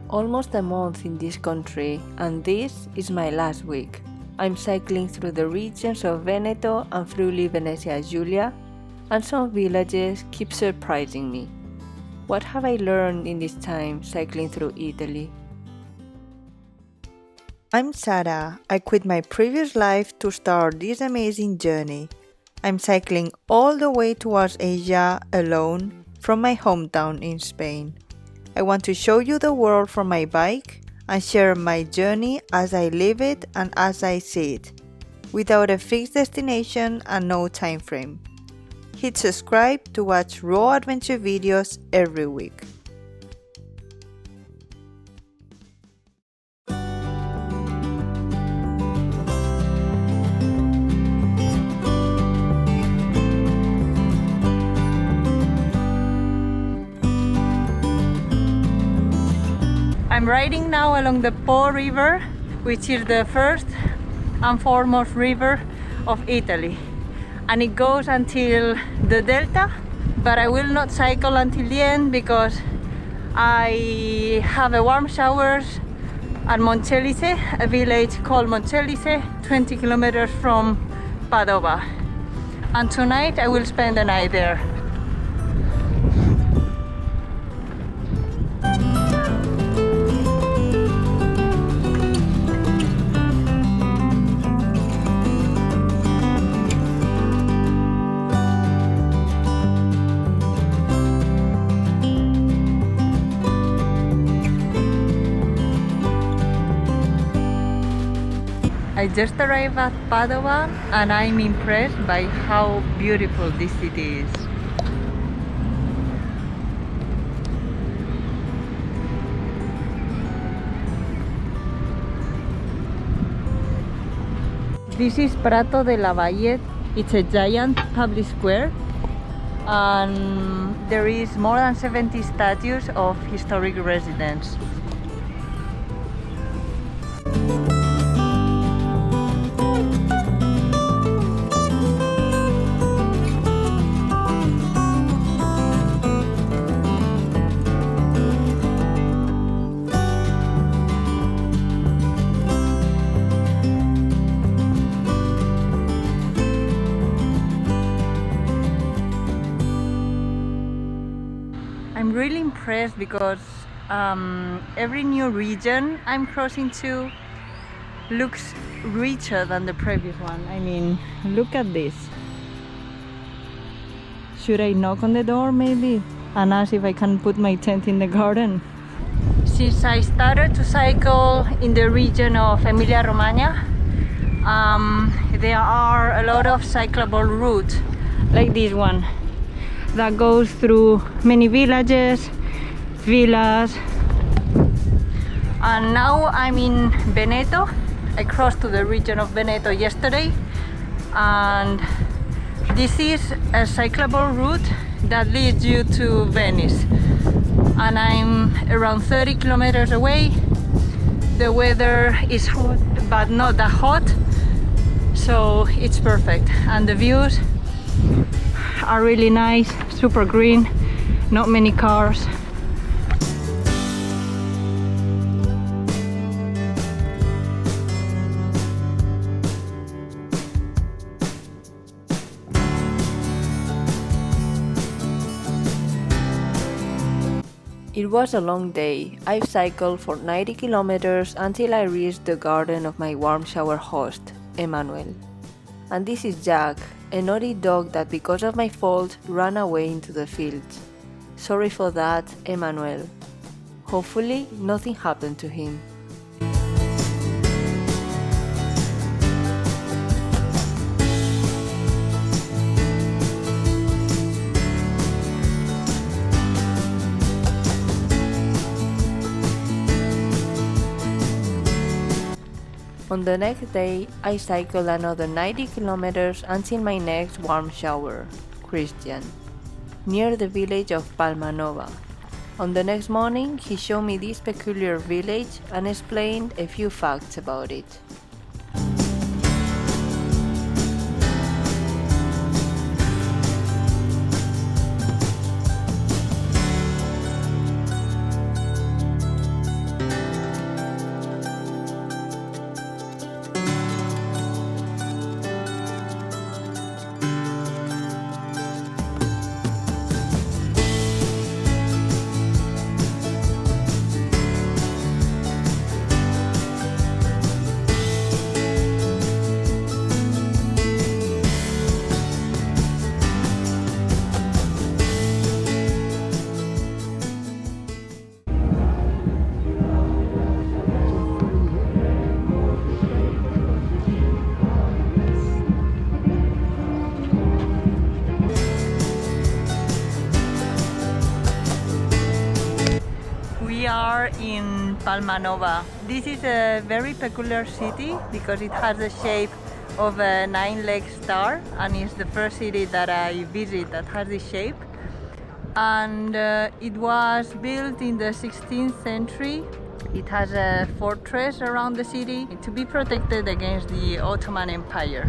almost a month in this country, and this is my last week. I'm cycling through the regions of Veneto and Friuli-Venezia Giulia, and some villages keep surprising me. What have I learned in this time cycling through Italy? I'm Sara. I quit my previous life to start this amazing journey. I'm cycling all the way towards Asia alone from my hometown in Spain. I want to show you the world from my bike and share my journey as I live it and as I see it, without a fixed destination and no time frame. Hit subscribe to watch raw adventure videos every week. I'm riding now along the Po River, which is the first and foremost river of Italy, and it goes until the delta, but I will not cycle until the end because I have a warm showers at Moncelice, a village called Moncelice, 20 kilometers from Padova, and tonight I will spend the night there. I just arrived at Padova and I'm impressed by how beautiful this city is. This is Prato de la Valle. It's a giant public square and there is more than 70 statues of historic residents. I'm really impressed because every new region I'm crossing to looks richer than the previous one. I mean, look at this. Should I knock on the door maybe and ask if I can put my tent in the garden? Since I started to cycle in the region of Emilia-Romagna, there are a lot of cyclable routes like this one that goes through many villages, villas, and now I'm in Veneto. I crossed to the region of Veneto yesterday, and this is a cyclable route that leads you to Venice, and I'm around 30 kilometers away. The weather is hot but not that hot, so it's perfect, and the views are really nice, super green, not many cars. It was a long day. I've cycled for 90 kilometers until I reached the garden of my warm shower host, Emmanuel. And this is Jack, a naughty dog that because of my fault ran away into the fields. Sorry for that, Emmanuel. Hopefully nothing happened to him. On the next day, I cycled another 90 kilometers until my next warm shower, Christian, near the village of Palmanova. On the next morning, he showed me this peculiar village and explained a few facts about it. are in Palmanova. This is a very peculiar city because it has the shape of a 9-legged star, and it's the first city that I visit that has this shape. And it was built in the 16th century. It has a fortress around the city to be protected against the Ottoman Empire.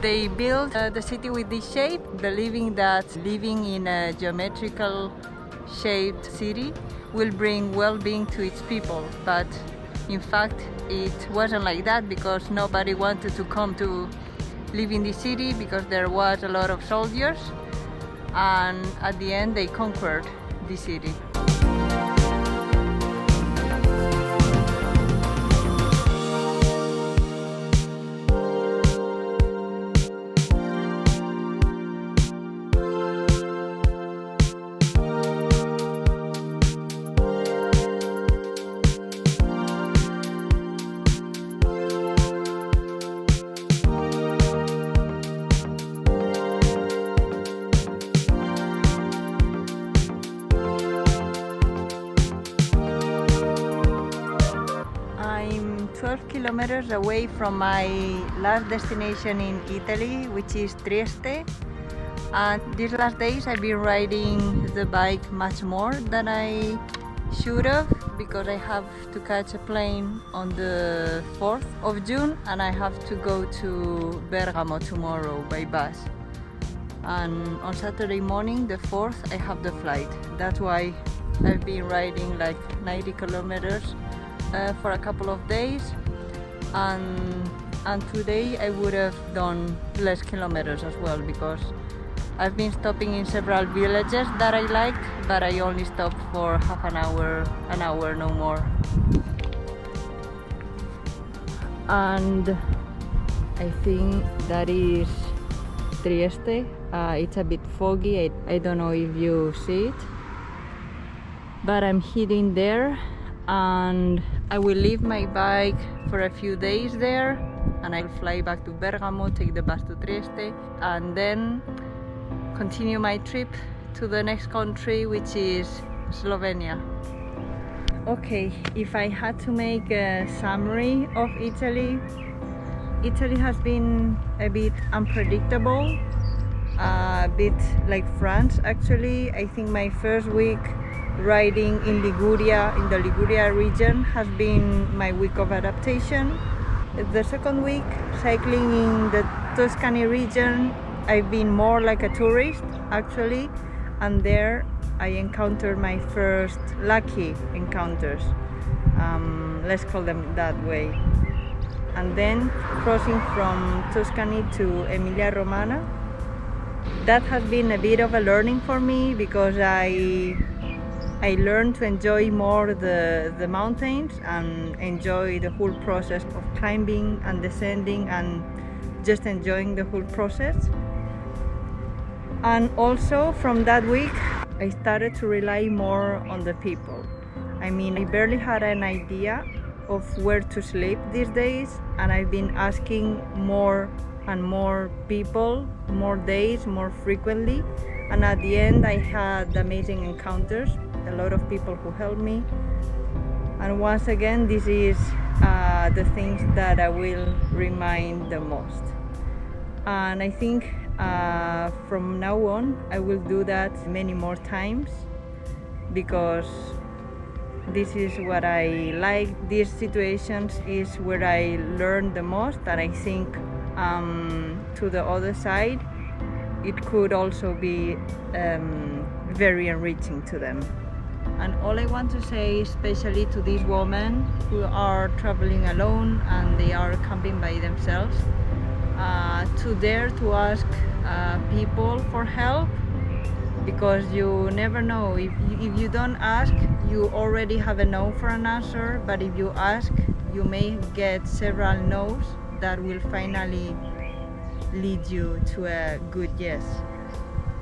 They built the city with this shape, believing that living in a geometrical shaped city will bring well-being to its people. But in fact, it wasn't like that, because nobody wanted to come to live in the city because there was a lot of soldiers, and at the end they conquered the city. I'm 12 kilometers away from my last destination in Italy, which is Trieste. And these last days I've been riding the bike much more than I should have, because I have to catch a plane on the 4th of June and I have to go to Bergamo tomorrow by bus. And on Saturday morning, the 4th, I have the flight. That's why I've been riding like 90 kilometers for a couple of days, and today I would have done less kilometers as well, because I've been stopping in several villages that I liked, but I only stopped for half an hour, no more. And I think that is Trieste. It's a bit foggy, I don't know if you see it, but I'm heading there, and I will leave my bike for a few days there, and I'll fly back to Bergamo, take the bus to Trieste, and then continue my trip to the next country, which is Slovenia. Okay, if I had to make a summary of Italy, Italy has been a bit unpredictable, a bit like France actually. I think my first week riding in Liguria, in the Liguria region, has been my week of adaptation. The second week, cycling in the Tuscany region, I've been more like a tourist actually, and there I encountered my first lucky encounters, let's call them that way. And then crossing from Tuscany to Emilia-Romagna, that has been a bit of a learning for me, because I learned to enjoy more the mountains and enjoy the whole process of climbing and descending and just enjoying the whole process. And also from that week I started to rely more on the people. I mean, I barely had an idea of where to sleep these days, and I've been asking more and more people, more days, more frequently, and at the end I had amazing encounters, a lot of people who helped me. And once again, this is the things that I will remind the most, and I think from now on I will do that many more times, because this is what I like. These situations is where I learn the most, and I think to the other side it could also be very enriching to them. And all I want to say, especially to these women who are traveling alone and they are camping by themselves, to dare to ask people for help, because you never know. If you don't ask, you already have a no for an answer, but if you ask, you may get several no's that will finally lead you to a good yes.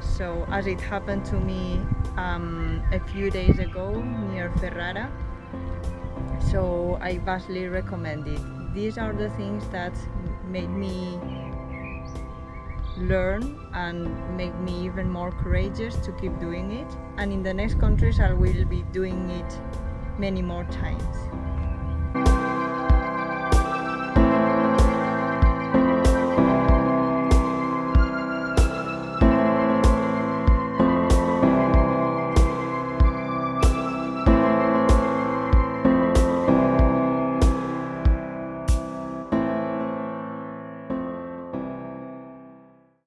So as it happened to me a few days ago near Ferrara, so I vastly recommend it. These are the things that made me learn and make me even more courageous to keep doing it, and in the next countries I will be doing it many more times.